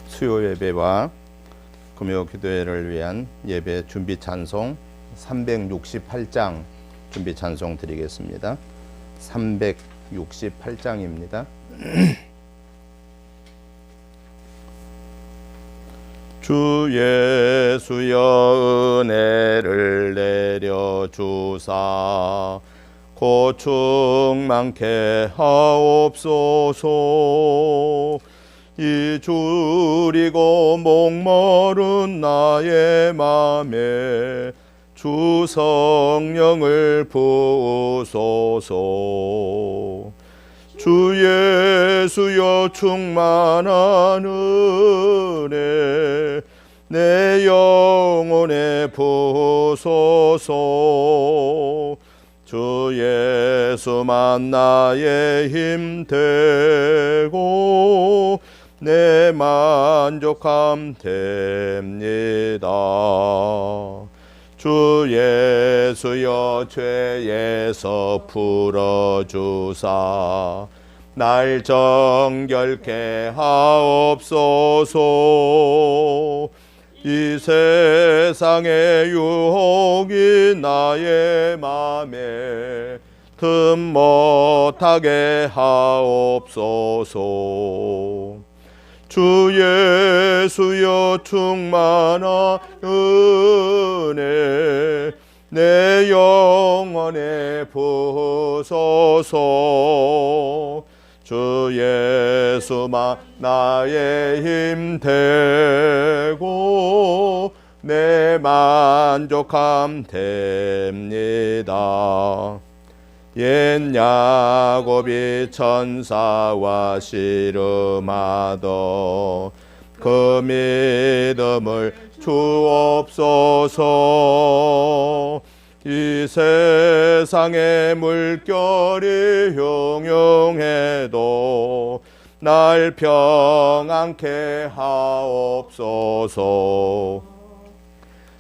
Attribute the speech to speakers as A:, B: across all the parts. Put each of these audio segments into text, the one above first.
A: 수요 예배와 금요 기도회를 위한 예배 준비 찬송 368장 준비 찬송 드리겠습니다. 368장입니다. 주 예수여 은혜를 내려주사 고충 많게 하옵소서. 이 줄이고 목마른 나의 맘에 주 성령을 부으소서. 주 예수여 충만한 은혜 내 영혼에 부으소서. 주 예수만 나의 힘 되고 내 만족함 됩니다. 주 예수여 죄에서 풀어주사 날 정결케 하옵소서. 이 세상의 유혹이 나의 맘에 틈 못하게 하옵소서. 주 예수여 충만한 은혜 내 영혼에 부으소서. 주 예수만 나의 힘 되고 내 만족함 됩니다. 옛 야곱이 천사와 씨름하던 그 믿음을 주옵소서. 이 세상의 물결이 흉흉해도 날 평안케 하옵소서.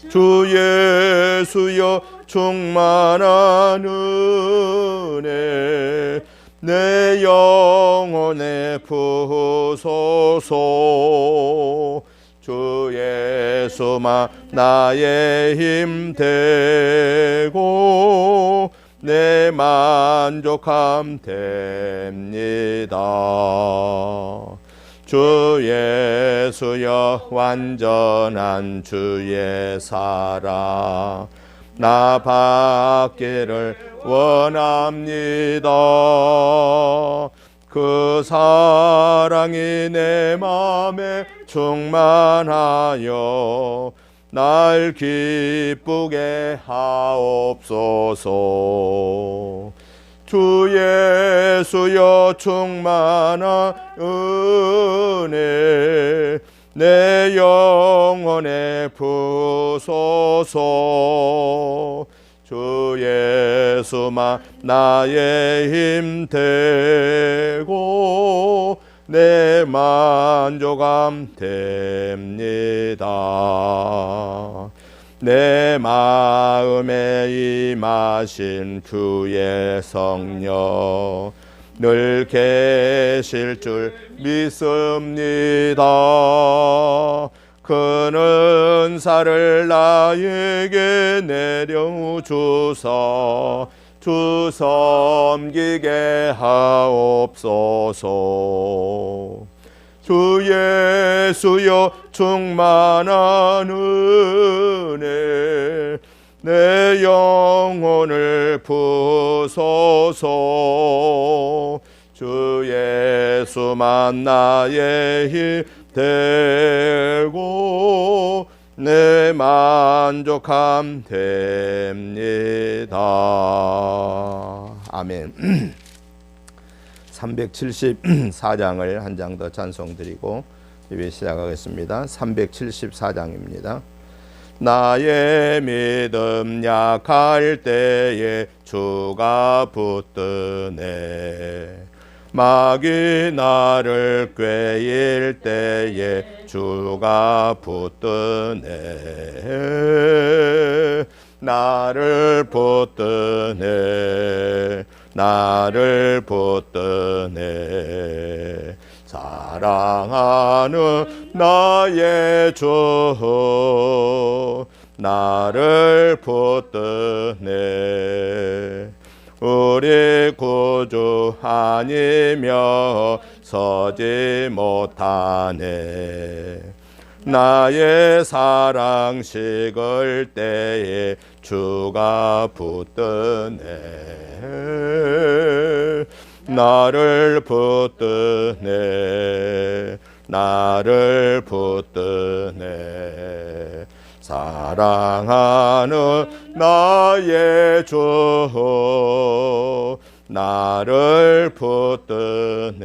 A: 주 예수여 충만한 은혜 내 영혼에 부으소서. 주 예수만 나의 힘 되고 내 만족함 됩니다. 주 예수여 완전한 주의 사랑 나 받기를 원합니다. 그 사랑이 내 맘에 충만하여 날 기쁘게 하옵소서. 주 예수여 충만한 은혜 내 영혼에 부으소서. 주 예수만 나의 힘 되고 내 만족함 됩니다. 내 마음에 임하신 주의 성령 늘 계실 줄 믿습니다. 큰 은사를 나에게 내려주사 주 섬기게 하옵소서. 주 예수여 충만한 은혜 내 영혼을 부으소서. 주 예수만 나의 힘 되고 내 만족함 됩니다. 아멘. 374장을 한 장 더 찬송드리고 예배 시작하겠습니다. 374장입니다. 나의 믿음 약할 때에 주가 붙드네. 마귀 나를 꾀일 때에 주가 붙드네. 나를 붙드네. 나를 붙드네. 사랑하는 나의 주 나를 붙드네. 우리 구주 아니며 서지 못하네. 나의 사랑 식을 때에 주가 붙드네. 나를 붙드네. 나를 붙드네. 사랑하는 나의 주 나를 붙드네.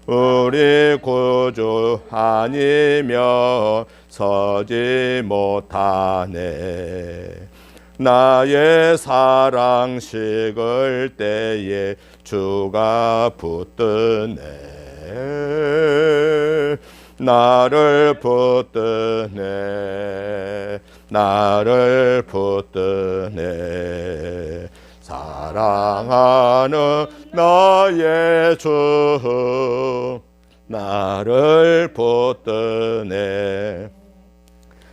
A: 우리 구주 아니며 서지 못하네. 나의 사랑 식을 때에 주가 붙드네. 나를 붙드네. 나를 붙드네. 사랑하는 나의 주 나를 붙드네.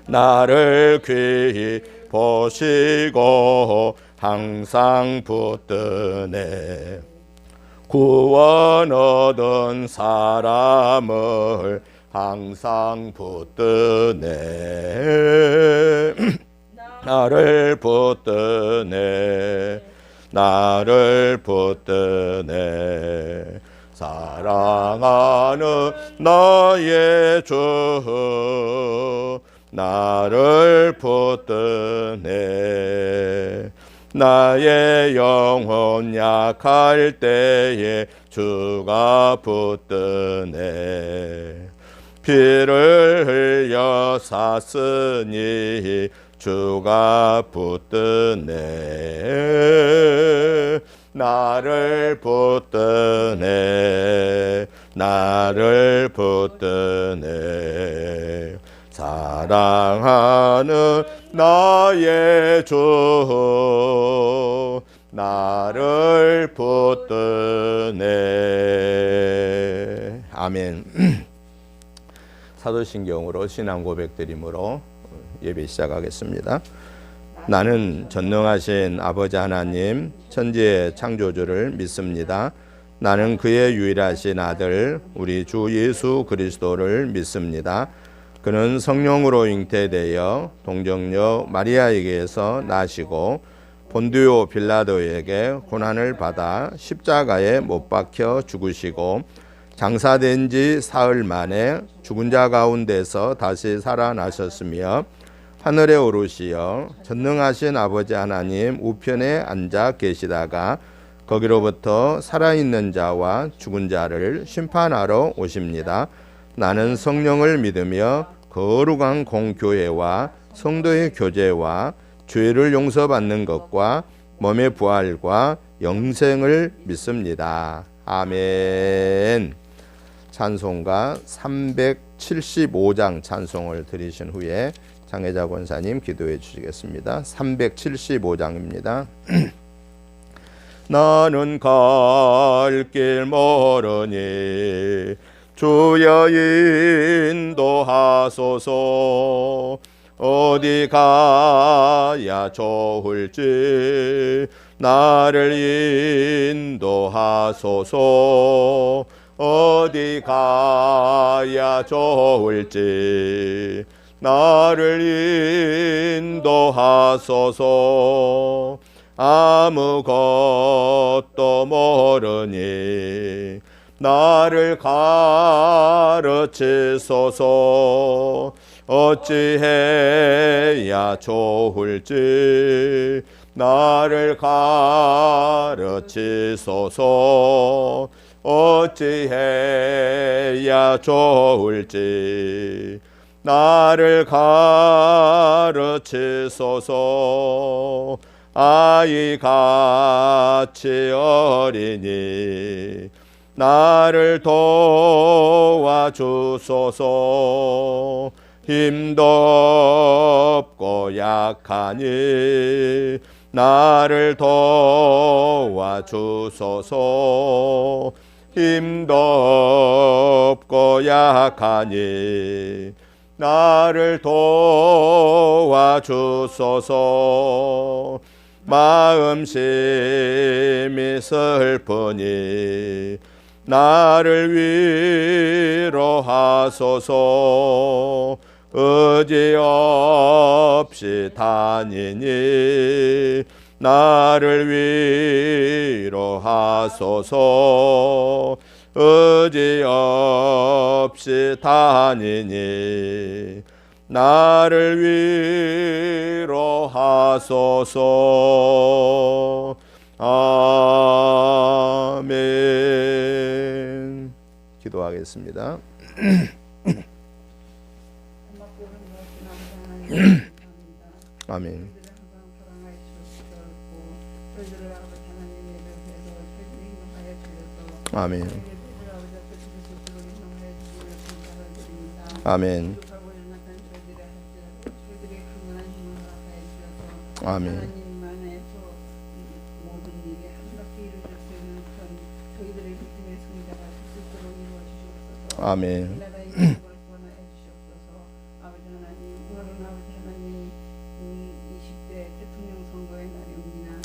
A: 나를 귀히 보시고 항상 붙드네. 구원 얻은 사람을 항상 붙드네. 나를 붙드네. 나를 붙드네. 사랑하는 나의 주 나를 붙드네. 나의 영혼 약할 때에 주가 붙드네. 피를 흘려 샀으니 주가 붙드네. 나를 붙드네. 나를 붙드네. 사랑하는 나의 주 나를 붙드네. 아멘. 사도신경으로 신앙 고백드림으로 예배 시작하겠습니다. 나는 전능하신 아버지 하나님 천지의 창조주를 믿습니다. 나는 그의 유일하신 아들 우리 주 예수 그리스도를 믿습니다. 그는 성령으로 잉태되어 동정녀 마리아에게서 나시고 본디오 빌라도에게 고난을 받아 십자가에 못 박혀 죽으시고 장사된 지 사흘 만에 죽은 자 가운데서 다시 살아나셨으며 하늘에 오르시어 전능하신 아버지 하나님 우편에 앉아 계시다가 거기로부터 살아있는 자와 죽은 자를 심판하러 오십니다. 나는 성령을 믿으며 거룩한 공교회와 성도의 교제와 죄를 용서받는 것과 몸의 부활과 영생을 믿습니다. 아멘. 찬송가 375장 찬송을 드리신 후에 장혜자 권사님 기도해 주시겠습니다. 375장입니다. 나는 갈 길 모르니 주여 인도하소서. 어디 가야 좋을지 나를 인도하소서. 어디 가야 좋을지 나를 인도하소서. 아무것도 모르니 나를 가르치소서. 어찌해야 좋을지 나를 가르치소서. 어찌해야 좋을지 나를 가르치소서. 아이같이 어리니 나를 도와주소서. 힘도 없고 약하니 나를 도와주소서. 힘도 없고 약하니 나를 도와주소서. 마음심이 슬프니 나를 위로하소서. 의지 없이 다니니 나를 위로하소서. 의지 없이 다니니 나를 위로하소서. 아멘. 기도하겠습니다. 아멘. 아멘. 아멘. 아멘. 아멘.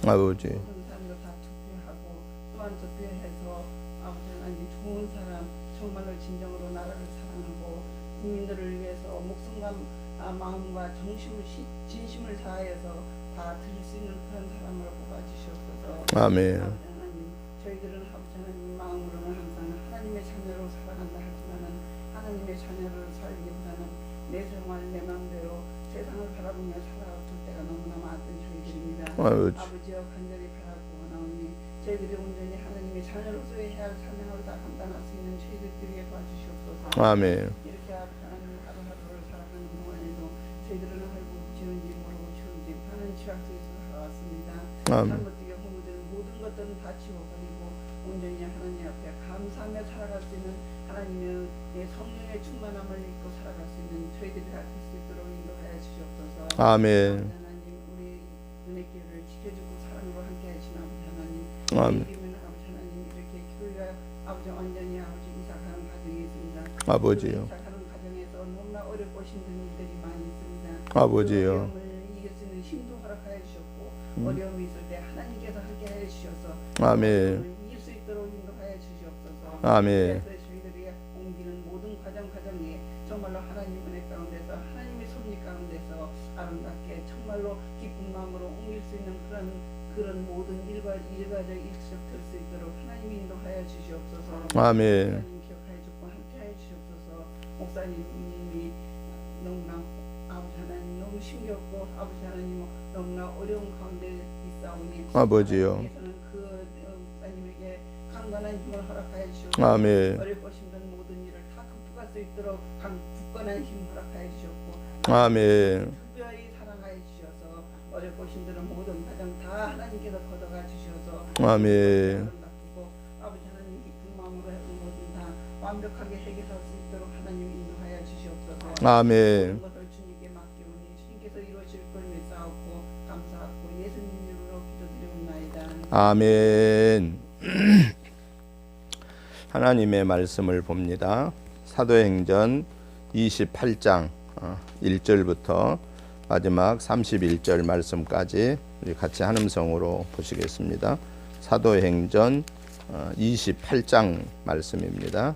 A: 아버지.
B: 모든 사람도 다 투표하고 또한 투표해서 아버지 하나님 좋은 사람, 정말로 진정으로 나라를 사랑하고 국민들을 위해서 목숨과 마음과 진심을 다해서 다 드릴 수 있는 그런 사람으로 뽑아주시옵소서.
A: 아멘.
B: 아버지 하나님, 저희들은 아버지 하나님 마음으로는 항상 하나님의 자녀로 살아간다 하지만은 하나님의 자녀를 살기보다는 내 생활 내 마음대로 세상을 바라보며 살아갈 때가 너무나 많았던 저희들입니다. 아버지여 간절히 바라보나오니 저희들이 온전히 하나님의 자녀로서의 해야 할 사명을 다 감당할 수 있는 저희들 위해 도와주시옵소서.
A: 아멘.
B: 이렇게 하나님 하루하루를 살아가는 동안에도 저희들은 알고 지은지 모르고 지은지 하는 취약 속에서 살아왔습니다. 잘못되게 허무된 모든 것들은 다 지워버리고 온전히 하나님 앞에 감사하며 살아갈 수 있는 하나님의 성령의 충만함을 입고 살아갈 수 있는 저희들이 다 될 수 있도록 인도하여 주시옵소서.
A: 아멘.
B: 하나님 우리 은혜길을 지켜주고 사랑으로 함께 하시는 아버지 하나님.
A: 아멘.
B: 이기면 아버지 하나님 이렇게 교회가 아버지 완전히 아버지 이삭하는 과정이 있습니다.
A: 아버지요.
B: 이삭하는 과정에서 너무나 어렵고 힘든 일들이 많이 있습니다.
A: 아버지요.
B: 그 어려움을 이길 수 있는 힘도 허락하여 주셨고 어려움이 있을 때 하나님께서 함께 해 주셔서
A: 아멘.
B: 이길 수 있도록 인도하여 주시옵소서.
A: 아멘.
B: 그래서 저희들이 옮기는 모든 과정에 정말로 하나님 은혜 가운데서 하나님의 섭리 가운데서 아름답게 정말로 기쁜 마음으로 옮길 수 있는 그런 모든 일과적 일시적 될 수 있도록 하나님 인도하여 주시옵소서.
A: 아멘.
B: 목사님 기억하여 주고 함께하여 주시옵소서. 목사님이 너무나 아버지 하나님 너무 힘겹고 아버지 하나님 너무나 어려운 가운데 있사오니
A: 아버지요.
B: 하나님께서는 그 목사님에게 강건한 힘을 허락하여 주시옵소서.
A: 아멘.
B: 어렵고 힘든 모든 일을 다 극복할 수 있도록 굳건한 힘 허락하여 주셨고
A: 아멘.
B: 특별히 사랑하여 주셔서 어렵고 힘든 모든 과정 다 하나님께서 걷어가 주셔서
A: 아멘.
B: 아름답고 아버지 하나님 기쁜 마음으로 했던 모든 다 완벽하게 해결할 수 있도록 하나님 인도하여 주시옵소서.
A: 아멘.
B: 모든 것을 주님께 맡기오니 주님께서 이루어질 걸 믿사옵고 감사하고 예수님 이름으로 기도드리옵나이다.
A: 아멘. 하나님의 말씀을 봅니다. 사도행전 28장 1절부터 마지막 31절 말씀까지 우리 같이 한음성으로 보시겠습니다. 사도행전 28장 말씀입니다.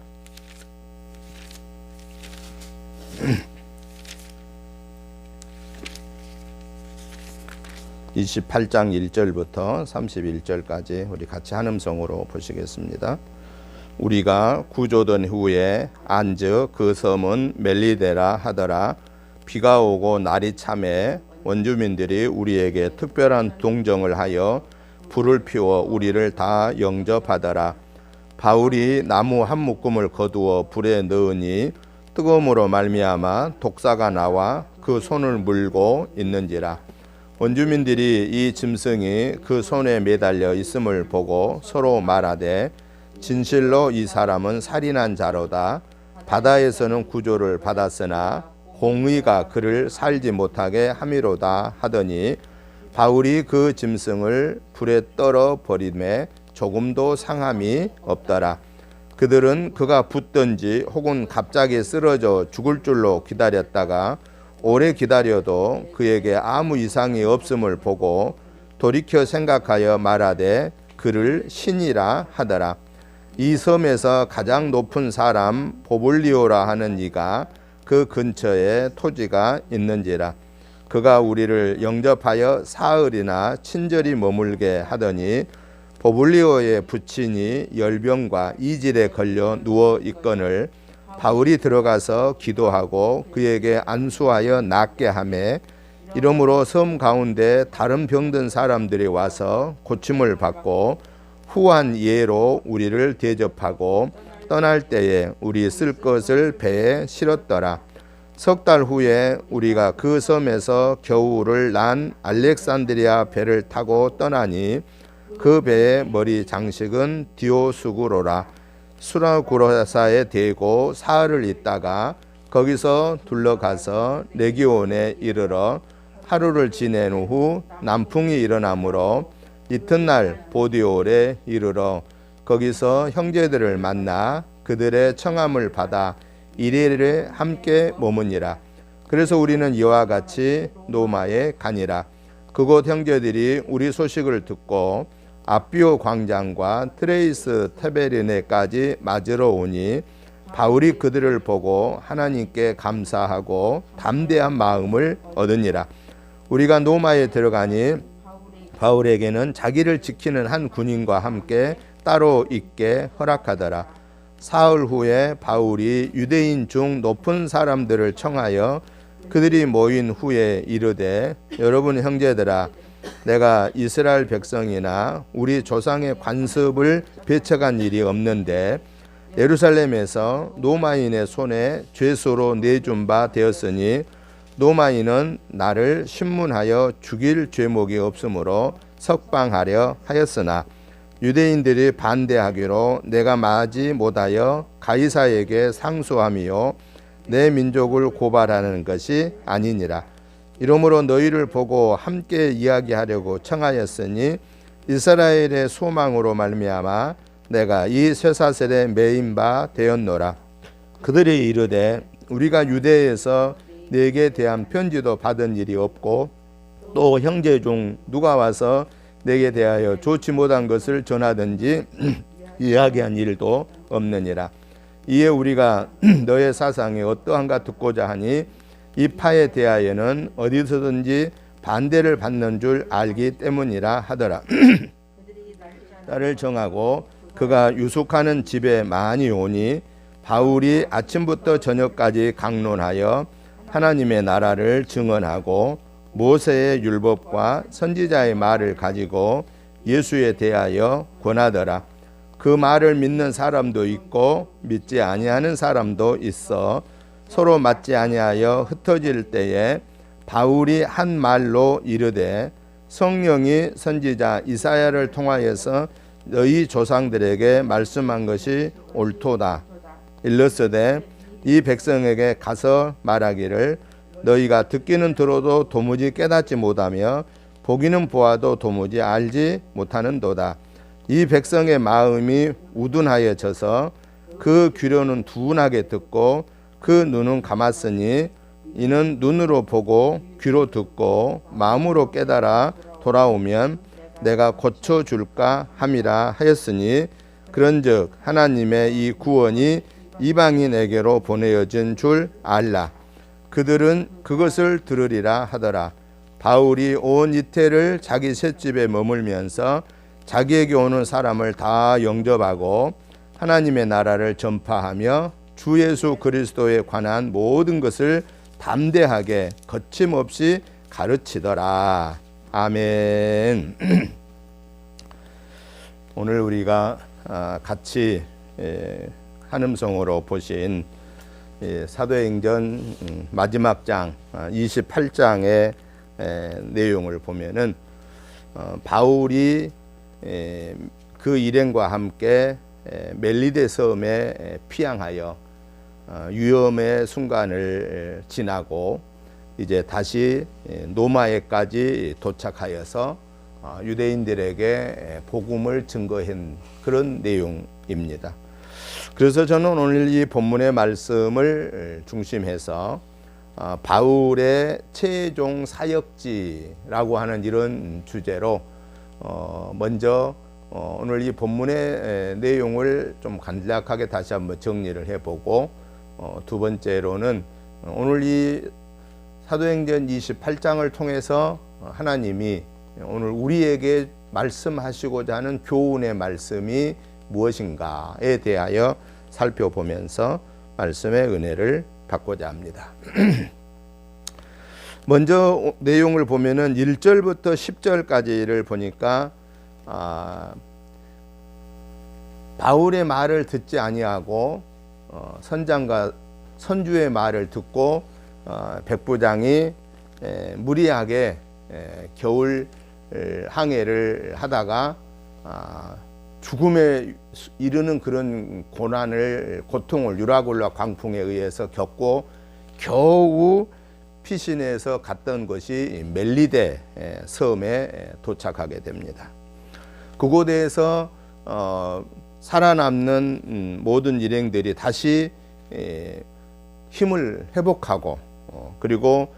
A: 28장 1절부터 31절까지 우리 같이 한음성으로 보시겠습니다. 우리가 구조된 후에 안즉 그 섬은 멜리데라 하더라. 비가 오고 날이 참해 원주민들이 우리에게 특별한 동정을 하여 불을 피워 우리를 다 영접하더라. 바울이 나무 한 묶음을 거두어 불에 넣으니 뜨거움으로 말미암아 독사가 나와 그 손을 물고 있는지라. 원주민들이 이 짐승이 그 손에 매달려 있음을 보고 서로 말하되 진실로 이 사람은 살인한 자로다. 바다에서는 구조를 받았으나 공의가 그를 살지 못하게 함이로다 하더니 바울이 그 짐승을 불에 떨어 버리매 조금도 상함이 없더라. 그들은 그가 붙든지 혹은 갑자기 쓰러져 죽을 줄로 기다렸다가 오래 기다려도 그에게 아무 이상이 없음을 보고 돌이켜 생각하여 말하되 그를 신이라 하더라. 이 섬에서 가장 높은 사람 보블리오라 하는 이가 그 근처에 토지가 있는지라. 그가 우리를 영접하여 사흘이나 친절히 머물게 하더니 보블리오의 부친이 열병과 이질에 걸려 누워 있거늘 바울이 들어가서 기도하고 그에게 안수하여 낫게 하매 이러므로 섬 가운데 다른 병든 사람들이 와서 고침을 받고 후한 예로 우리를 대접하고 떠날 때에 우리 쓸 것을 배에 실었더라. 석 달 후에 우리가 그 섬에서 겨울을 난 알렉산드리아 배를 타고 떠나니 그 배의 머리 장식은 디오수구로라. 수라구로사에 대고 사흘을 있다가 거기서 둘러가서 레기온에 이르러 하루를 지낸 후 남풍이 일어나므로 이튿날 보디올에 이르러 거기서 형제들을 만나 그들의 청함을 받아 이레를 함께 머무니라. 그래서 우리는 이와 같이 노마에 가니라. 그곳 형제들이 우리 소식을 듣고 아비오 광장과 트레이스 테베리네까지 맞으러 오니 바울이 그들을 보고 하나님께 감사하고 담대한 마음을 얻으니라. 우리가 노마에 들어가니 바울에게는 자기를 지키는 한 군인과 함께 따로 있게 허락하더라. 사흘 후에 바울이 유대인 중 높은 사람들을 청하여 그들이 모인 후에 이르되 여러분 형제들아, 내가 이스라엘 백성이나 우리 조상의 관습을 배척한 일이 없는데 예루살렘에서 노마인의 손에 죄수로 내준 바 되었으니 노마인은 나를 신문하여 죽일 죄목이 없으므로 석방하려 하였으나 유대인들이 반대하기로 내가 마지 못하여 가이사에게 상소함이요 내 민족을 고발하는 것이 아니니라. 이러므로 너희를 보고 함께 이야기하려고 청하였으니 이스라엘의 소망으로 말미암아 내가 이 쇠사슬에 매인 바 되었노라. 그들이 이르되 우리가 유대에서 네게 대한 편지도 받은 일이 없고 또 형제 중 누가 와서 내게 대하여 좋지 못한 것을 전하든지 이야기한 일도 없느니라. 이에 우리가 너의 사상이 어떠한가 듣고자 하니 이 파에 대하여는 어디서든지 반대를 받는 줄 알기 때문이라 하더라. 나를 정하고 그가 유숙하는 집에 많이 오니 바울이 아침부터 저녁까지 강론하여 하나님의 나라를 증언하고 모세의 율법과 선지자의 말을 가지고 예수에 대하여 권하더라. 그 말을 믿는 사람도 있고 믿지 아니하는 사람도 있어 서로 맞지 아니하여 흩어질 때에 바울이 한 말로 이르되 성령이 선지자 이사야를 통하여서 너희 조상들에게 말씀한 것이 옳도다. 일렀으되 이 백성에게 가서 말하기를 너희가 듣기는 들어도 도무지 깨닫지 못하며 보기는 보아도 도무지 알지 못하는도다. 이 백성의 마음이 우둔하여져서 그 귀로는 둔하게 듣고 그 눈은 감았으니 이는 눈으로 보고 귀로 듣고 마음으로 깨달아 돌아오면 내가 고쳐줄까 함이라 하였으니 그런즉 하나님의 이 구원이 이방인에게로 보내어진 줄 알라. 그들은 그것을 들으리라 하더라. 바울이 온 이태를 자기 셋집에 머물면서 자기에게 오는 사람을 다 영접하고 하나님의 나라를 전파하며 주 예수 그리스도에 관한 모든 것을 담대하게 거침없이 가르치더라. 아멘. 오늘 우리가 같이 한음성으로 보신 사도행전 마지막 장 28장의 내용을 보면은 바울이 그 일행과 함께 멜리데 섬에 피항하여 위험의 순간을 지나고 이제 다시 노마에까지 도착하여서 유대인들에게 복음을 증거한 그런 내용입니다. 그래서 저는 오늘 이 본문의 말씀을 중심해서 바울의 최종 사역지라고 하는 이런 주제로 먼저 오늘 이 본문의 내용을 좀 간략하게 다시 한번 정리를 해보고 두 번째로는 오늘 이 사도행전 28장을 통해서 하나님이 오늘 우리에게 말씀하시고자 하는 교훈의 말씀이 무엇인가에 대하여 살펴보면서 말씀의 은혜를 받고자 합니다. 먼저 내용을 보면은 1절부터 10절까지를 보니까 바울의 말을 듣지 아니하고 선장과 선주의 말을 듣고 백부장이 무리하게 겨울 항해를 하다가 죽음에 이르는 그런 고통을 유라굴라 광풍에 의해서 겪고 겨우 피신해서 갔던 것이 멜리데 섬에 도착하게 됩니다. 그곳에서 살아남는 모든 일행들이 다시 힘을 회복하고 그리고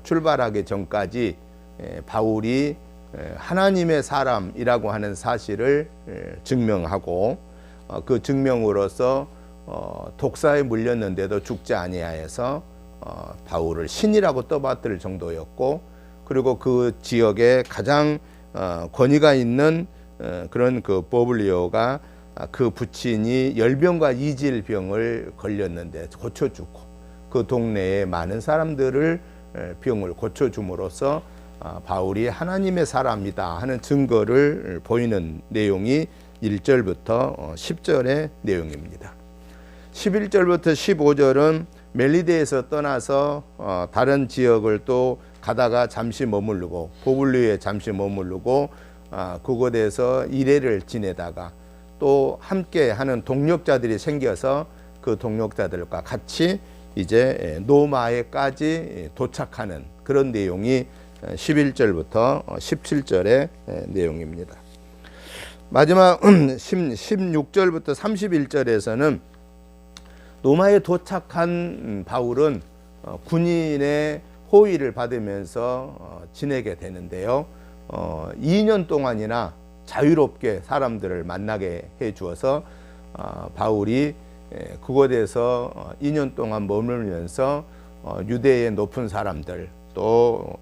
A: 출발하기 전까지 바울이 하나님의 사람이라고 하는 사실을 증명하고 그 증명으로서 독사에 물렸는데도 죽지 아니하여서 바울을 신이라고 떠받들 정도였고 그리고 그 지역에 가장 권위가 있는 그런 그 버블리오가 그 부친이 열병과 이질병을 걸렸는데 고쳐주고 그 동네에 많은 사람들을 병을 고쳐줌으로써 바울이 하나님의 사람이다 하는 증거를 보이는 내용이 1절부터 10절의 내용입니다. 11절부터 15절은 멜리데에서 떠나서 다른 지역을 또 가다가 잠시 머무르고 보블리오에 잠시 머무르고 그곳에서 일해를 지내다가 또 함께 하는 동력자들이 생겨서 그 동력자들과 같이 이제 노마에까지 도착하는 그런 내용이 11절부터 17절의 내용입니다. 마지막 16절부터 31절에서는 노마에 도착한 바울은 군인의 호위를 받으면서 지내게 되는데요. 2년 동안이나 자유롭게 사람들을 만나게 해 주어서 바울이 그곳에서 2년 동안 머물면서 유대의 높은 사람들 또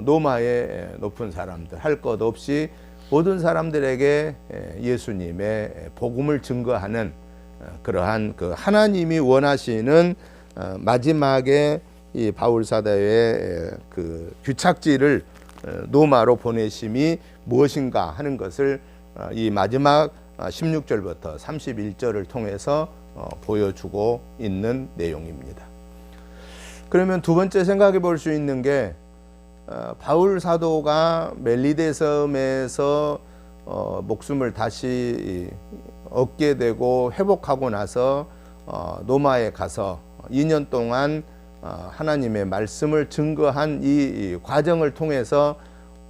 A: 노마의 높은 사람들 할 것 없이 모든 사람들에게 예수님의 복음을 증거하는 그러한 그 하나님이 원하시는 마지막에 이 바울 사도의 그 규착지를 노마로 보내심이 무엇인가 하는 것을 이 마지막 16절부터 31절을 통해서 보여주고 있는 내용입니다. 그러면 두 번째 생각해 볼 수 있는 게 바울 사도가 멜리데 섬에서 목숨을 다시 얻게 되고 회복하고 나서 노마에 가서 2년 동안 하나님의 말씀을 증거한 이 과정을 통해서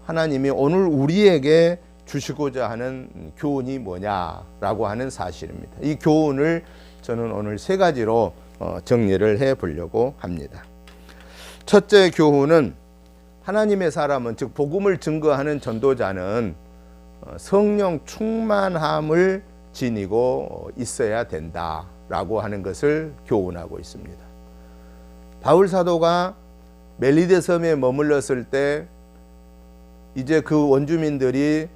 A: 하나님이 오늘 우리에게 주시고자 하는 교훈이 뭐냐라고 하는 사실입니다. 이 교훈을 저는 오늘 세 가지로 정리를 해 보려고 합니다. 첫째 교훈은 하나님의 사람은 즉 복음을 증거하는 전도자는 성령 충만함을 지니고 있어야 된다라고 하는 것을 교훈하고 있습니다. 바울 사도가 멜리데 섬에 머물렀을 때 이제 그 원주민들이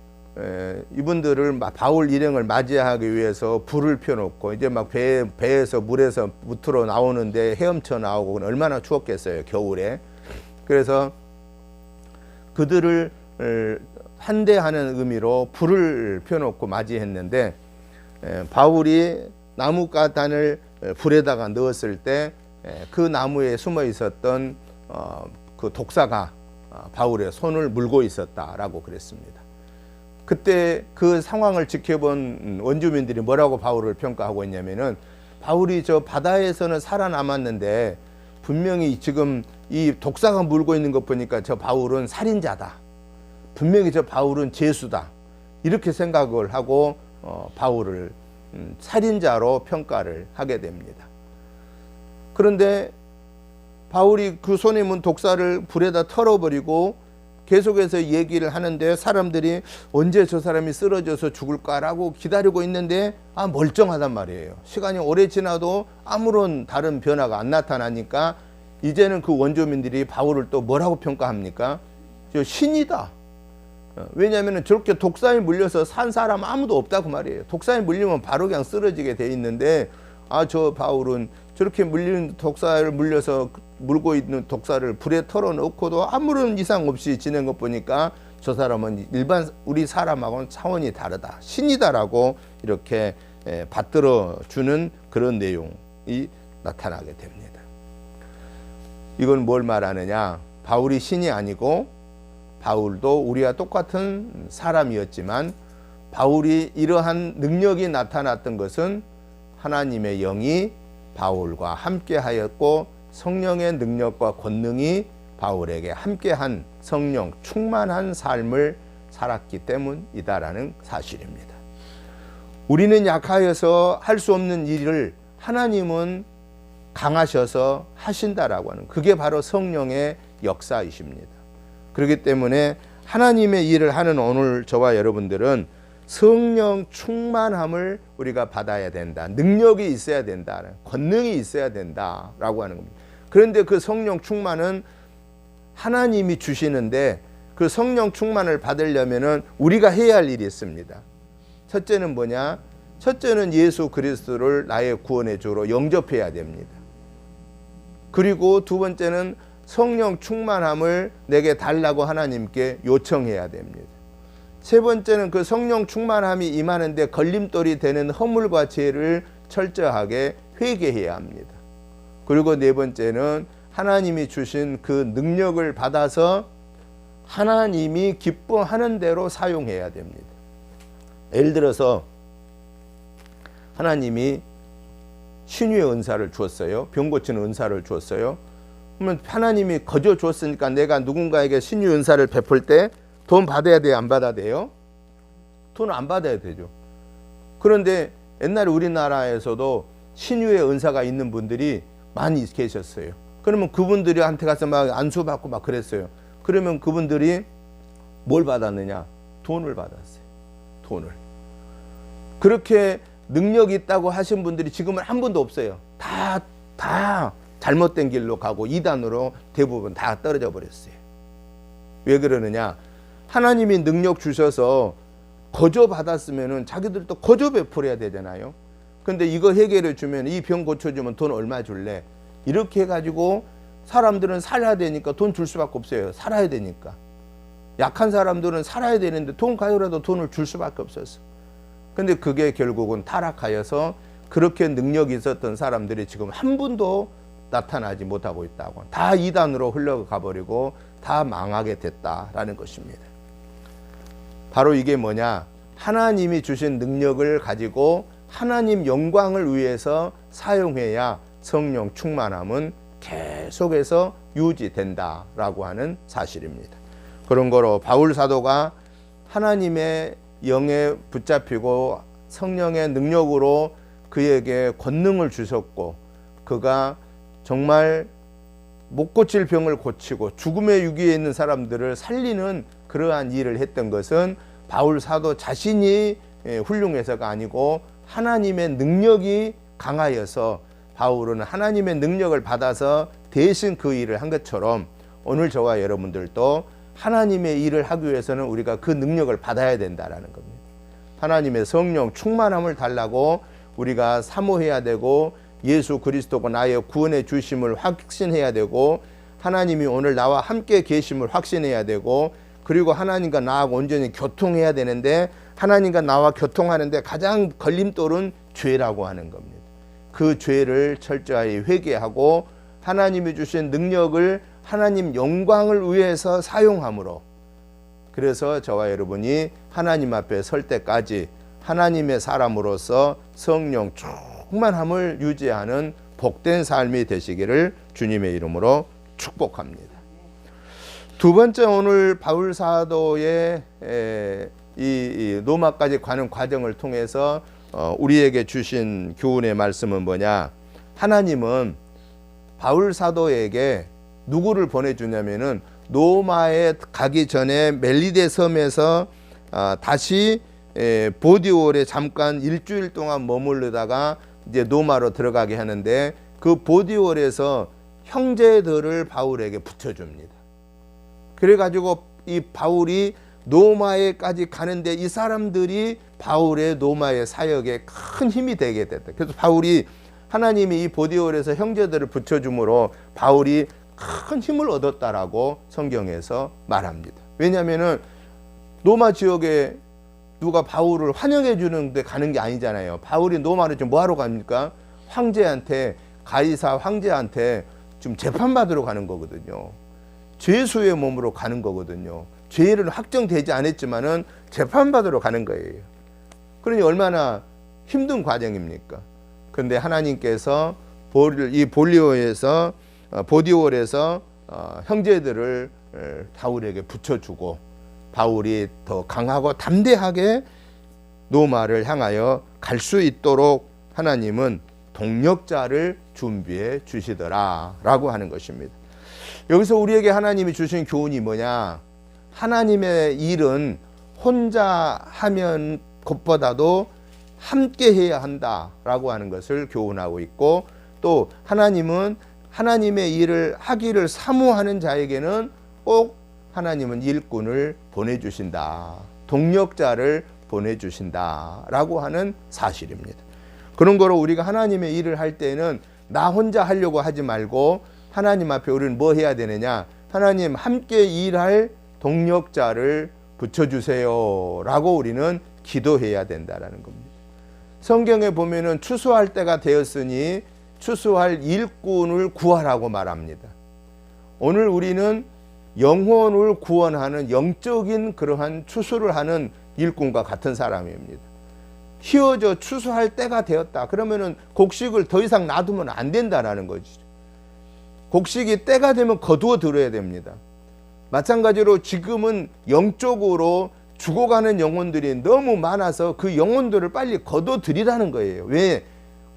A: 이분들을 바울 일행을 맞이하기 위해서 불을 펴놓고 이제 막 배에서 물에서 무트로 나오는데 헤엄쳐 나오고 얼마나 추웠겠어요 겨울에. 그래서 그들을 환대하는 의미로 불을 펴놓고 맞이했는데 바울이 나무 가단을 불에다가 넣었을 때 그 나무에 숨어 있었던 그 독사가 바울의 손을 물고 있었다라고 그랬습니다. 그때 그 상황을 지켜본 원주민들이 뭐라고 바울을 평가하고 있냐면은 바울이 저 바다에서는 살아남았는데 분명히 지금 이 독사가 물고 있는 것 보니까 저 바울은 살인자다. 분명히 저 바울은 죄수다. 이렇게 생각을 하고 바울을 살인자로 평가를 하게 됩니다. 그런데 바울이 그 손에 문 독사를 불에다 털어버리고 계속해서 얘기를 하는데 사람들이 언제 저 사람이 쓰러져서 죽을까라고 기다리고 있는데 멀쩡하단 말이에요. 시간이 오래 지나도 아무런 다른 변화가 안 나타나니까 이제는 그 원조민들이 바울을 또 뭐라고 평가합니까? 저 신이다. 왜냐하면 저렇게 독사에 물려서 산 사람 아무도 없다고 말이에요. 독사에 물리면 바로 그냥 쓰러지게 돼 있는데 저 바울은 저렇게 물리는 독사를 물려서 물고 있는 독사를 불에 털어놓고도 아무런 이상 없이 지낸 것 보니까 저 사람은 일반 우리 사람하고는 차원이 다르다. 신이다라고 이렇게 받들어 주는 그런 내용이 나타나게 됩니다. 이건 뭘 말하느냐? 바울이 신이 아니고 바울도 우리와 똑같은 사람이었지만 바울이 이러한 능력이 나타났던 것은 하나님의 영이 바울과 함께 하였고 성령의 능력과 권능이 바울에게 함께한 성령 충만한 삶을 살았기 때문이다라는 사실입니다. 우리는 약하여서 할 수 없는 일을 하나님은 강하셔서 하신다라고 하는, 그게 바로 성령의 역사이십니다. 그렇기 때문에 하나님의 일을 하는 오늘 저와 여러분들은 성령 충만함을 우리가 받아야 된다. 능력이 있어야 된다. 권능이 있어야 된다라고 하는 겁니다. 그런데 그 성령 충만은 하나님이 주시는데 그 성령 충만을 받으려면은 우리가 해야 할 일이 있습니다. 첫째는 뭐냐? 첫째는 예수 그리스도를 나의 구원의 주로 영접해야 됩니다. 그리고 두 번째는 성령 충만함을 내게 달라고 하나님께 요청해야 됩니다. 세 번째는 그 성령 충만함이 임하는데 걸림돌이 되는 허물과 죄를 철저하게 회개해야 합니다. 그리고 네 번째는 하나님이 주신 그 능력을 받아서 하나님이 기뻐하는 대로 사용해야 됩니다. 예를 들어서 하나님이 신유의 은사를 주었어요. 병 고치는 은사를 주었어요. 그러면 하나님이 거저 주었으니까 내가 누군가에게 신유 은사를 베풀 때 돈 받아야 돼요? 안 받아야 돼요? 돈 안 받아야 되죠. 그런데 옛날에 우리나라에서도 신유의 은사가 있는 분들이 많이 계셨어요. 그러면 그분들한테 가서 막 안수받고 막 그랬어요. 그러면 그분들이 뭘 받았느냐? 돈을 받았어요. 돈을. 그렇게 능력이 있다고 하신 분들이 지금은 한 분도 없어요. 다 잘못된 길로 가고 이단으로 대부분 다 떨어져 버렸어요. 왜 그러느냐? 하나님이 능력 주셔서 거저 받았으면은 자기들도 거저 베풀어야 되잖아요. 근데 이거 해결해 주면, 이 병 고쳐주면 돈 얼마 줄래? 이렇게 해가지고 사람들은 살아야 되니까 돈 줄 수밖에 없어요. 살아야 되니까. 약한 사람들은 살아야 되는데 돈 가요라도 돈을 줄 수밖에 없었어. 근데 그게 결국은 타락하여서 그렇게 능력이 있었던 사람들이 지금 한 분도 나타나지 못하고 있다고. 다 이단으로 흘러가 버리고 다 망하게 됐다라는 것입니다. 바로 이게 뭐냐? 하나님이 주신 능력을 가지고 하나님 영광을 위해서 사용해야 성령 충만함은 계속해서 유지된다라고 하는 사실입니다. 그런 거로 바울 사도가 하나님의 영에 붙잡히고 성령의 능력으로 그에게 권능을 주셨고, 그가 정말 못 고칠 병을 고치고 죽음의 위기에 있는 사람들을 살리는 그러한 일을 했던 것은 바울 사도 자신이 훌륭해서가 아니고 하나님의 능력이 강하여서, 바울은 하나님의 능력을 받아서 대신 그 일을 한 것처럼 오늘 저와 여러분들도 하나님의 일을 하기 위해서는 우리가 그 능력을 받아야 된다라는 겁니다. 하나님의 성령 충만함을 달라고 우리가 사모해야 되고, 예수 그리스도가 나의 구원의 주심을 확신해야 되고, 하나님이 오늘 나와 함께 계심을 확신해야 되고, 그리고 하나님과 나하고 온전히 교통해야 되는데, 하나님과 나와 교통하는데 가장 걸림돌은 죄라고 하는 겁니다. 그 죄를 철저히 회개하고 하나님이 주신 능력을 하나님 영광을 위해서 사용함으로, 그래서 저와 여러분이 하나님 앞에 설 때까지 하나님의 사람으로서 성령 충만함을 유지하는 복된 삶이 되시기를 주님의 이름으로 축복합니다. 두 번째, 오늘 바울 사도의 이 로마까지 가는 과정을 통해서 우리에게 주신 교훈의 말씀은 뭐냐? 하나님은 바울 사도에게 누구를 보내주냐면은 로마에 가기 전에 멜리데 섬에서 다시 보디올에 잠깐 일주일 동안 머무르다가 이제 로마로 들어가게 하는데, 그 보디올에서 형제들을 바울에게 붙여줍니다. 그래가지고 이 바울이 로마에까지 가는데 이 사람들이 바울의 로마의 사역에 큰 힘이 되게 됐다. 그래서 바울이, 하나님이 이 보디올에서 형제들을 붙여줌으로 바울이 큰 힘을 얻었다라고 성경에서 말합니다. 왜냐하면은 로마 지역에 누가 바울을 환영해 주는데 가는 게 아니잖아요. 바울이 로마로 지금 뭐 하러 갑니까? 황제한테, 가이사 황제한테 좀 재판받으러 가는 거거든요. 죄수의 몸으로 가는 거거든요. 죄를 확정되지 않았지만은 재판받으러 가는 거예요. 그러니 얼마나 힘든 과정입니까? 그런데 하나님께서 이 보디올에서 형제들을 바울에게 붙여주고, 바울이 더 강하고 담대하게 로마를 향하여 갈 수 있도록 하나님은 동력자를 준비해 주시더라 라고 하는 것입니다. 여기서 우리에게 하나님이 주신 교훈이 뭐냐? 하나님의 일은 혼자 하면 것보다도 함께 해야 한다라고 하는 것을 교훈하고 있고, 또 하나님은 하나님의 일을 하기를 사모하는 자에게는 꼭 하나님은 일꾼을 보내주신다, 동력자를 보내주신다라고 하는 사실입니다. 그런 거로 우리가 하나님의 일을 할 때는 나 혼자 하려고 하지 말고 하나님 앞에 우리는 뭐 해야 되느냐? 하나님 함께 일할 동력자를 붙여주세요 라고 우리는 기도해야 된다라는 겁니다. 성경에 보면은 추수할 때가 되었으니 추수할 일꾼을 구하라고 말합니다. 오늘 우리는 영혼을 구원하는 영적인 그러한 추수를 하는 일꾼과 같은 사람입니다. 키워져 추수할 때가 되었다. 그러면은 곡식을 더 이상 놔두면 안 된다라는 거죠. 곡식이 때가 되면 거두어 들어야 됩니다. 마찬가지로 지금은 영적으로 죽어가는 영혼들이 너무 많아서 그 영혼들을 빨리 거둬 들이라는 거예요. 왜?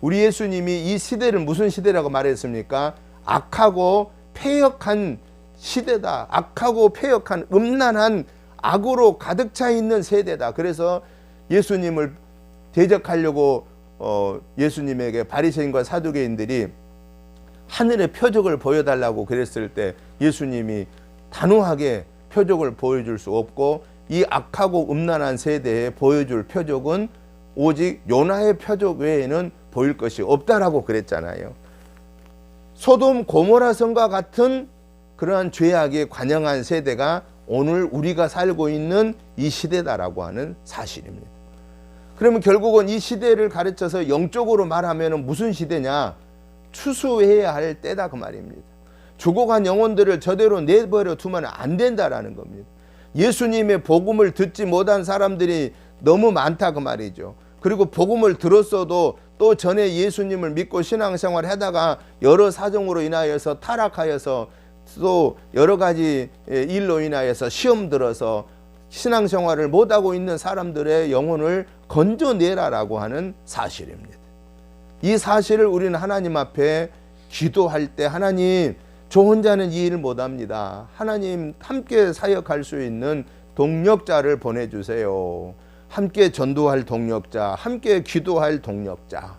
A: 우리 예수님이 이 시대를 무슨 시대라고 말했습니까? 악하고 패역한 시대다. 악하고 패역한 음란한 악으로 가득 차 있는 세대다. 그래서 예수님을 대적하려고 예수님에게 바리새인과 사두개인들이 하늘의 표적을 보여달라고 그랬을 때 예수님이 단호하게 표적을 보여줄 수 없고, 이 악하고 음란한 세대에 보여줄 표적은 오직 요나의 표적 외에는 보일 것이 없다라고 그랬잖아요. 소돔 고모라 성과 같은 그러한 죄악에 관영한 세대가 오늘 우리가 살고 있는 이 시대다라고 하는 사실입니다. 그러면 결국은 이 시대를 가르쳐서 영적으로 말하면 무슨 시대냐? 추수해야 할 때다 그 말입니다. 죽어간 영혼들을 저대로 내버려 두면 안 된다라는 겁니다. 예수님의 복음을 듣지 못한 사람들이 너무 많다 그 말이죠. 그리고 복음을 들었어도 또 전에 예수님을 믿고 신앙생활을 하다가 여러 사정으로 인하여서 타락하여서 또 여러 가지 일로 인하여서 시험 들어서 신앙생활을 못하고 있는 사람들의 영혼을 건져내라라고 하는 사실입니다. 이 사실을 우리는 하나님 앞에 기도할 때, 하나님 저 혼자는 이 일을 못합니다. 하나님 함께 사역할 수 있는 동력자를 보내주세요. 함께 전도할 동력자, 함께 기도할 동력자,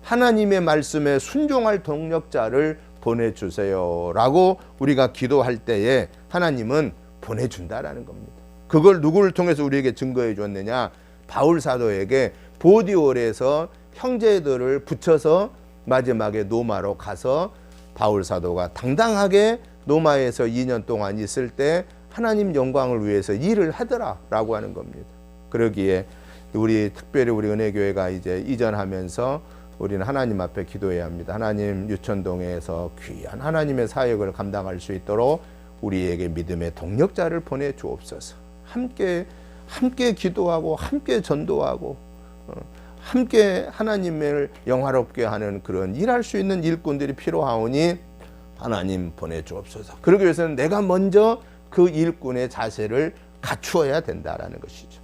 A: 하나님의 말씀에 순종할 동력자를 보내주세요 라고 우리가 기도할 때에 하나님은 보내준다라는 겁니다. 그걸 누구를 통해서 우리에게 증거해 줬느냐? 바울 사도에게 보디올에서 형제들을 붙여서 마지막에 로마로 가서 바울 사도가 당당하게 로마에서 2년 동안 있을 때 하나님 영광을 위해서 일을 하더라라고 하는 겁니다. 그러기에 우리 특별히 우리 은혜교회가 이제 이전하면서 우리는 하나님 앞에 기도해야 합니다. 하나님, 유천동에서 귀한 하나님의 사역을 감당할 수 있도록 우리에게 믿음의 동력자를 보내 주옵소서. 함께 기도하고 함께 전도하고 함께 하나님을 영화롭게 하는 그런 일할 수 있는 일꾼들이 필요하오니 하나님 보내주옵소서. 그러기 위해서는 내가 먼저 그 일꾼의 자세를 갖추어야 된다라는 것이죠.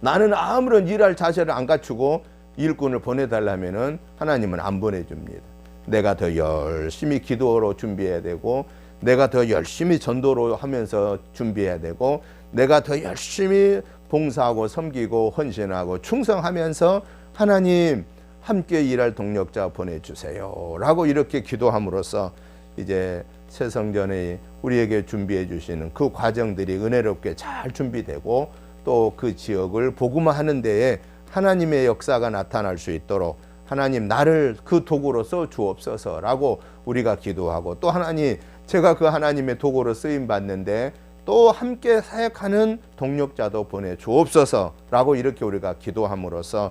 A: 나는 아무런 일할 자세를 안 갖추고 일꾼을 보내달라면은 하나님은 안 보내줍니다. 내가 더 열심히 기도로 준비해야 되고, 내가 더 열심히 전도로 하면서 준비해야 되고, 내가 더 열심히 봉사하고 섬기고 헌신하고 충성하면서 하나님 함께 일할 동력자 보내주세요 라고 이렇게 기도함으로써 이제 새 성전에 우리에게 준비해 주시는 그 과정들이 은혜롭게 잘 준비되고, 또 그 지역을 복음화하는 데에 하나님의 역사가 나타날 수 있도록 하나님 나를 그 도구로 써 주옵소서라고 우리가 기도하고, 또 하나님 제가 그 하나님의 도구로 쓰임 받는데 또 함께 사역하는 동력자도 보내 주옵소서라고 이렇게 우리가 기도함으로써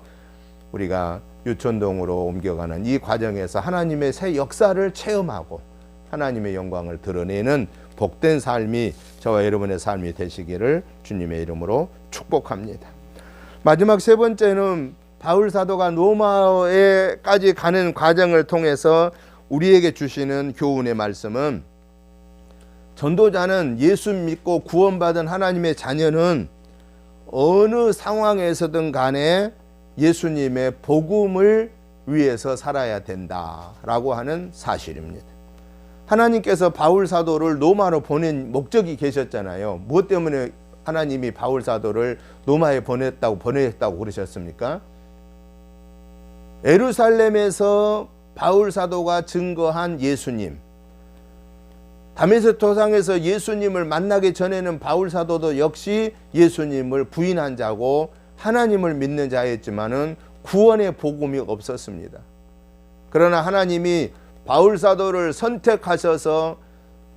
A: 우리가 유천동으로 옮겨가는 이 과정에서 하나님의 새 역사를 체험하고 하나님의 영광을 드러내는 복된 삶이 저와 여러분의 삶이 되시기를 주님의 이름으로 축복합니다. 마지막 세 번째는 바울 사도가 로마에까지 가는 과정을 통해서 우리에게 주시는 교훈의 말씀은, 전도자는 예수 믿고 구원받은 하나님의 자녀는 어느 상황에서든 간에 예수님의 복음을 위해서 살아야 된다라고 하는 사실입니다. 하나님께서 바울 사도를 로마로 보낸 목적이 계셨잖아요. 무엇 때문에 하나님이 바울 사도를 로마에 보냈다고 그러셨습니까? 예루살렘에서 바울 사도가 증거한 예수님, 다메섹 도상에서 예수님을 만나기 전에는 바울 사도도 역시 예수님을 부인한 자고 하나님을 믿는 자였지만은 구원의 복음이 없었습니다. 그러나 하나님이 바울 사도를 선택하셔서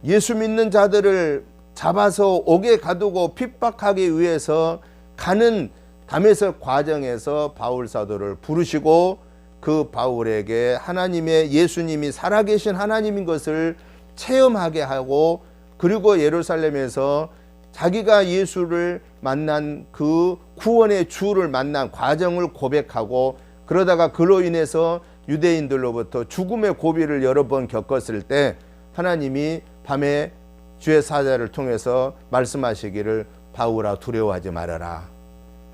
A: 예수 믿는 자들을 잡아서 옥에 가두고 핍박하기 위해서 가는 다메섹 과정에서 바울 사도를 부르시고 그 바울에게 하나님의 예수님이 살아계신 하나님인 것을 체험하게 하고, 그리고 예루살렘에서 자기가 예수를 만난 그 구원의 주를 만난 과정을 고백하고, 그러다가 그로 인해서 유대인들로부터 죽음의 고비를 여러 번 겪었을 때 하나님이 밤에 주의 사자를 통해서 말씀하시기를, 바울아 두려워하지 말아라.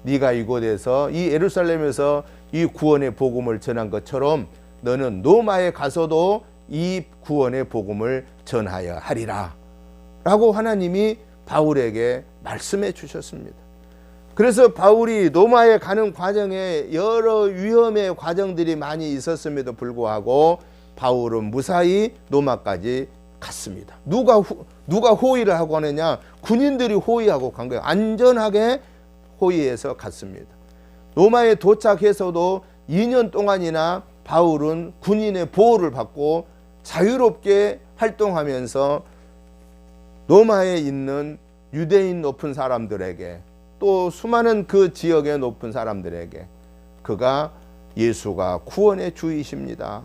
A: 네가 이곳에서 이 예루살렘에서 이 구원의 복음을 전한 것처럼 너는 로마에 가서도 이 구원의 복음을 전하여 하리라 라고 하나님이 바울에게 말씀해 주셨습니다. 그래서 바울이 로마에 가는 과정에 여러 위험의 과정들이 많이 있었음에도 불구하고 바울은 무사히 로마까지 갔습니다. 누가 호위를 하고 하느냐? 군인들이 호위하고 간 거예요. 안전하게 호위해서 갔습니다. 로마에 도착해서도 2년 동안이나 바울은 군인의 보호를 받고 자유롭게 활동하면서 로마에 있는 유대인 높은 사람들에게, 또 수많은 그 지역의 높은 사람들에게 그가 예수가 구원의 주이십니다,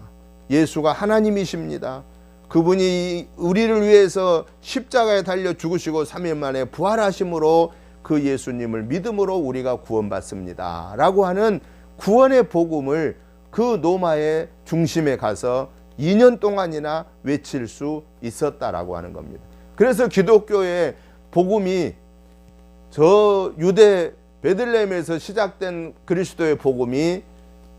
A: 예수가 하나님이십니다, 그분이 우리를 위해서 십자가에 달려 죽으시고 3일 만에 부활하심으로 그 예수님을 믿음으로 우리가 구원받습니다 라고 하는 구원의 복음을 그 로마의 중심에 가서 2년 동안이나 외칠 수 있었다라고 하는 겁니다. 그래서 기독교의 복음이 저 유대 베들레헴에서 시작된 그리스도의 복음이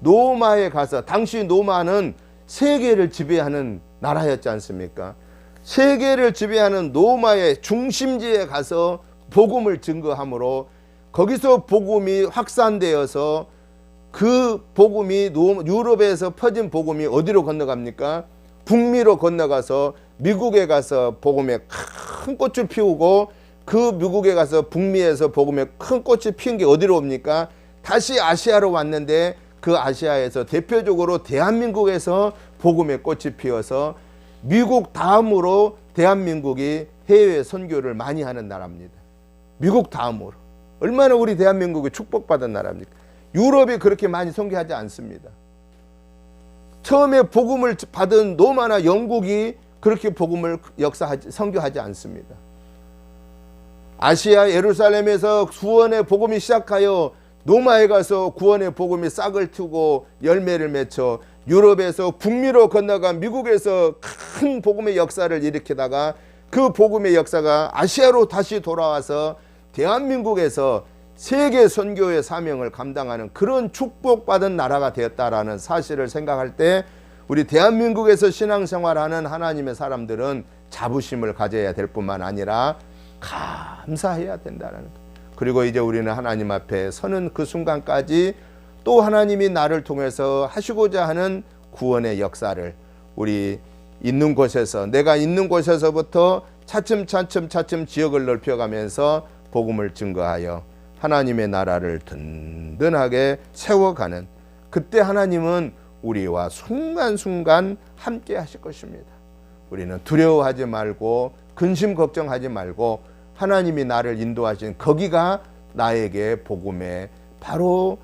A: 로마에 가서, 당시 로마는 세계를 지배하는 나라였지 않습니까? 세계를 지배하는 로마의 중심지에 가서 복음을 증거함으로 거기서 복음이 확산되어서 그 복음이 유럽에서 퍼진 복음이 어디로 건너갑니까? 북미로 건너가서 미국에 가서 복음의 큰 꽃을 피우고, 그 미국에 가서 북미에서 복음의 큰 꽃이 피운 게 어디로 옵니까? 다시 아시아로 왔는데 그 아시아에서 대표적으로 대한민국에서 복음의 꽃이 피어서 미국 다음으로 대한민국이 해외 선교를 많이 하는 나라입니다. 미국 다음으로. 얼마나 우리 대한민국이 축복받은 나라입니까? 유럽이 그렇게 많이 선교하지 않습니다. 처음에 복음을 받은 로마나 영국이 그렇게 복음을 선교하지 않습니다. 아시아 예루살렘에서 구원의 복음이 시작하여 로마에 가서 구원의 복음이 싹을 트고 열매를 맺혀 유럽에서 북미로 건너가 미국에서 큰 복음의 역사를 일으키다가 그 복음의 역사가 아시아로 다시 돌아와서 대한민국에서 세계 선교의 사명을 감당하는 그런 축복받은 나라가 되었다라는 사실을 생각할 때 우리 대한민국에서 신앙생활하는 하나님의 사람들은 자부심을 가져야 될 뿐만 아니라 감사해야 된다는 것. 그리고 이제 우리는 하나님 앞에 서는 그 순간까지 또 하나님이 나를 통해서 하시고자 하는 구원의 역사를 우리 있는 곳에서, 내가 있는 곳에서부터 차츰 지역을 넓혀가면서 복음을 증거하여 하나님의 나라를 든든하게 세워가는, 그때 하나님은 우리와 순간순간 함께 하실 것입니다. 우리는 두려워하지 말고 근심 걱정하지 말고 하나님이 나를 인도하신 거기가 나에게 복음의 바로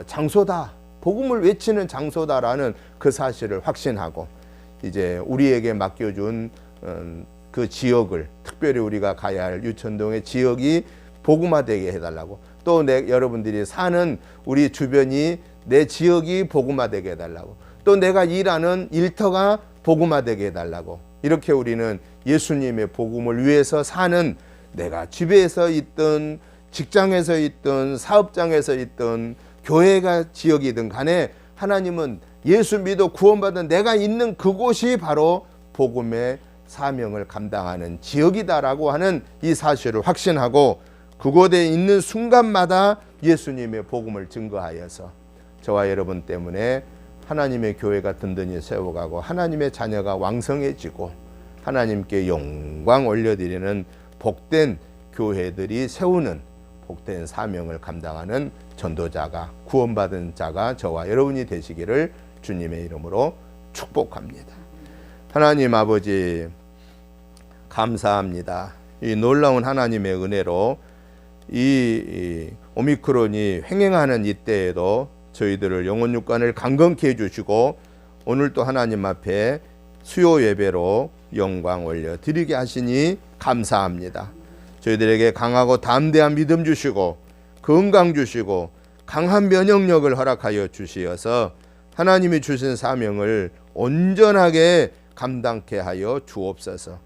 A: 장소다, 복음을 외치는 장소다라는 그 사실을 확신하고 이제 우리에게 맡겨준 그 지역을, 특별히 우리가 가야 할 유천동의 지역이 복음화되게 해달라고, 또 여러분들이 사는 우리 주변이, 내 지역이 복음화되게 해달라고, 또 내가 일하는 일터가 복음화되게 해달라고, 이렇게 우리는 예수님의 복음을 위해서 사는, 내가 집에서 있든 직장에서 있든 사업장에서 있든 교회가 지역이든 간에 하나님은 예수 믿어 구원받은 내가 있는 그곳이 바로 복음의 사명을 감당하는 지역이다라고 하는 이 사실을 확신하고 그곳에 있는 순간마다 예수님의 복음을 증거하여서 저와 여러분 때문에 하나님의 교회가 든든히 세워가고 하나님의 자녀가 왕성해지고 하나님께 영광 올려드리는 복된 교회들이 세우는 복된 사명을 감당하는 전도자가, 구원받은 자가 저와 여러분이 되시기를 주님의 이름으로 축복합니다. 하나님 아버지 감사합니다. 이 놀라운 하나님의 은혜로 이 오미크론이 횡행하는 이때에도 저희들을 영혼 육관을 강건케 해주시고 오늘 또 하나님 앞에 수요 예배로 영광 올려 드리게 하시니 감사합니다. 저희들에게 강하고 담대한 믿음 주시고 건강 주시고 강한 면역력을 허락하여 주시어서 하나님이 주신 사명을 온전하게 감당케 하여 주옵소서.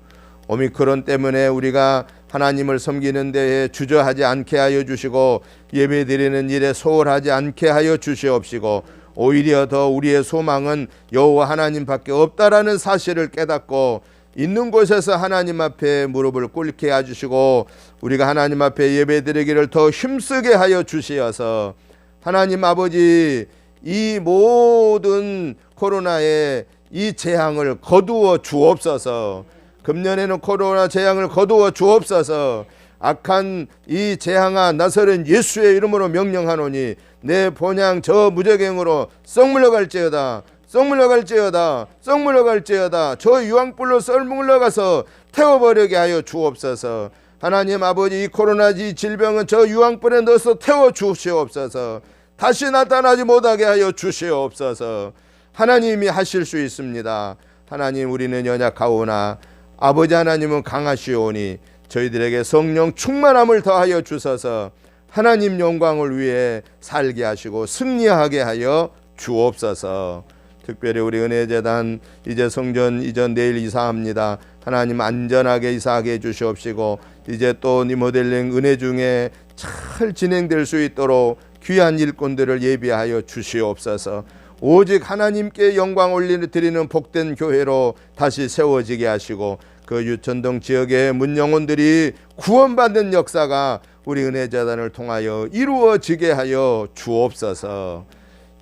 A: 오미크론 때문에 우리가 하나님을 섬기는 데에 주저하지 않게 하여 주시고 예배드리는 일에 소홀하지 않게 하여 주시옵시고 오히려 더 우리의 소망은 여호와 하나님밖에 없다라는 사실을 깨닫고 있는 곳에서 하나님 앞에 무릎을 꿇게 해주시고 우리가 하나님 앞에 예배드리기를 더 힘쓰게 하여 주시어서 하나님 아버지 이 모든 코로나의 이 재앙을 거두어 주옵소서. 금년에는 코로나 재앙을 거두어 주옵소서. 악한 이 재앙아 나서는 예수의 이름으로 명령하노니 내 본향 저 무저갱으로 썩 물러갈지어다. 썩 물러갈지어다. 썩 물러갈지어다. 저 유황불로 썰 물러가서 태워버리게 하여 주옵소서. 하나님 아버지 이 코로나 질병은 저 유황불에 넣어서 태워 주시옵소서. 다시 나타나지 못하게 하여 주시옵소서. 하나님이 하실 수 있습니다. 하나님 우리는 연약하오나 아버지 하나님은 강하시오니 저희들에게 성령 충만함을 더하여 주셔서 하나님 영광을 위해 살게 하시고 승리하게 하여 주옵소서. 특별히 우리 은혜재단 이제 성전 이전 내일 이사합니다. 하나님 안전하게 이사하게 해주시옵시고 이제 또 리모델링 은혜 중에 잘 진행될 수 있도록 귀한 일꾼들을 예비하여 주시옵소서. 오직 하나님께 영광 올려드리는 복된 교회로 다시 세워지게 하시고 그 유천동 지역의 문영혼들이 구원받는 역사가 우리 은혜재단을 통하여 이루어지게 하여 주옵소서.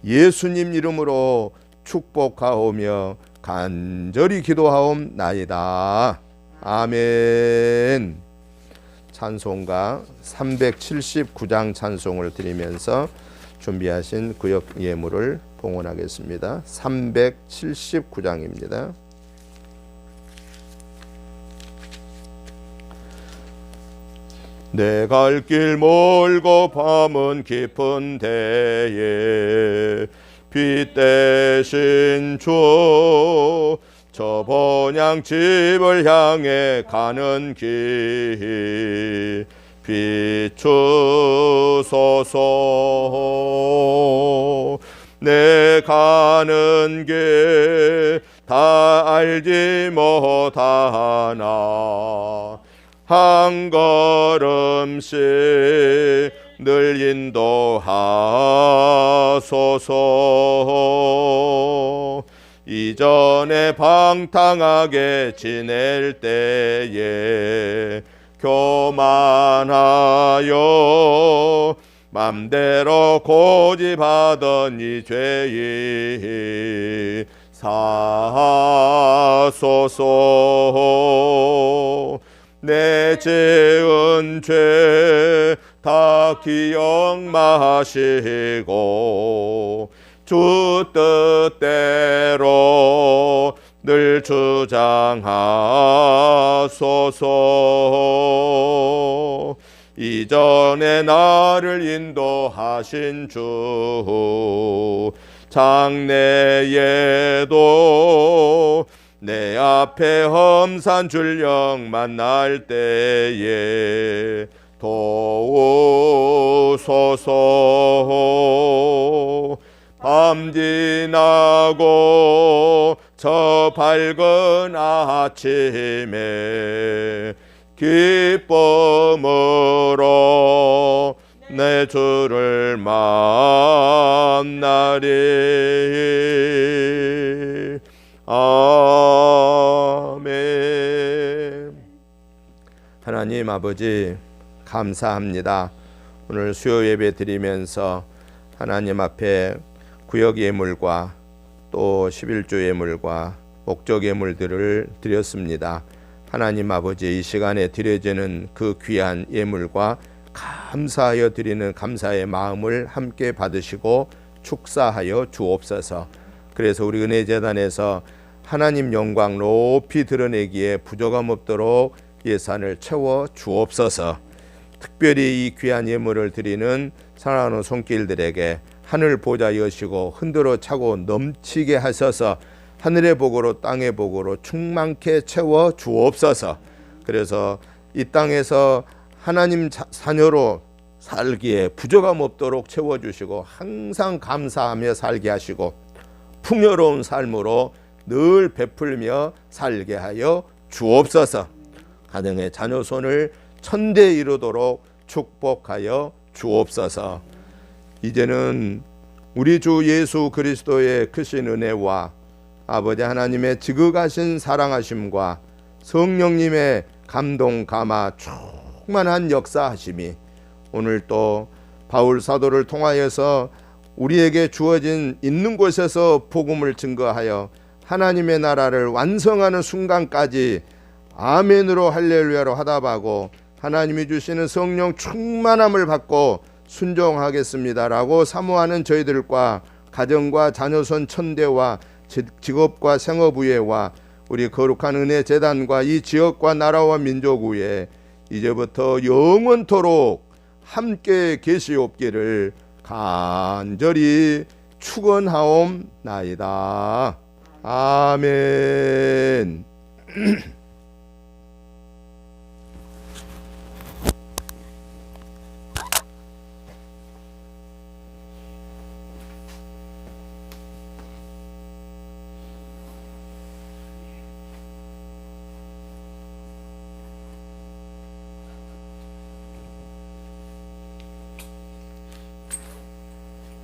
A: 예수님 이름으로 축복하오며 간절히 기도하옵나이다. 아멘. 찬송가 379장 찬송을 드리면서 준비하신 구역 예물을 봉헌하겠습니다. 379장입니다. 내 갈 길 멀고 밤은 깊은 데에 빛 대신 주 저 본향 집을 향해 가는 길 비추소서. 내 가는 길 다 알지 못하나 한 걸음씩 늘 인도하소서. 이전에 방탕하게 지낼 때에 교만하여 맘대로 고집하던 이 죄인 사소서. 내 지은 죄 다 기억 마시고 주 뜻대로 늘 주장하소서. 이전에 나를 인도하신 주 장래에도 내 앞에 험산 줄령 만날 때에 도우소서. 밤 지나고 저 밝은 아침에 기쁨으로 내 주를 만나리. 아멘. 하나님 아버지 감사합니다. 오늘 수요 예배 드리면서 하나님 앞에 구역 예물과 또 11조 예물과 목적 예물들을 드렸습니다. 하나님 아버지 이 시간에 드려지는 그 귀한 예물과 감사하여 드리는 감사의 마음을 함께 받으시고 축사하여 주옵소서. 그래서 우리 은혜재단에서 하나님 영광 높이 드러내기에 부족함 없도록 예산을 채워 주옵소서. 특별히 이 귀한 예물을 드리는 사랑하는 손길들에게 하늘 보좌 여시고 흔들어 차고 넘치게 하셔서 하늘의 복으로 땅의 복으로 충만케 채워 주옵소서. 그래서 이 땅에서 하나님 자녀로 살기에 부족함 없도록 채워주시고 항상 감사하며 살게 하시고 풍요로운 삶으로 늘 베풀며 살게 하여 주옵소서. 가정의 자녀 손을 천대 이루도록 축복하여 주옵소서. 이제는 우리 주 예수 그리스도의 크신 은혜와 아버지 하나님의 지극하신 사랑하심과 성령님의 감동 감화 충만한 역사하심이 오늘 또 바울 사도를 통하여서 우리에게 주어진 있는 곳에서 복음을 증거하여 하나님의 나라를 완성하는 순간까지 아멘으로 할렐루야로 화답하고 하나님이 주시는 성령 충만함을 받고 순종하겠습니다라고 사모하는 저희들과 가정과 자녀손 천대와 직업과 생업의회와 우리 거룩한 은혜 재단과 이 지역과 나라와 민족 위에 이제부터 영원토록 함께 계시옵기를 간절히 축원하옵나이다. 아멘.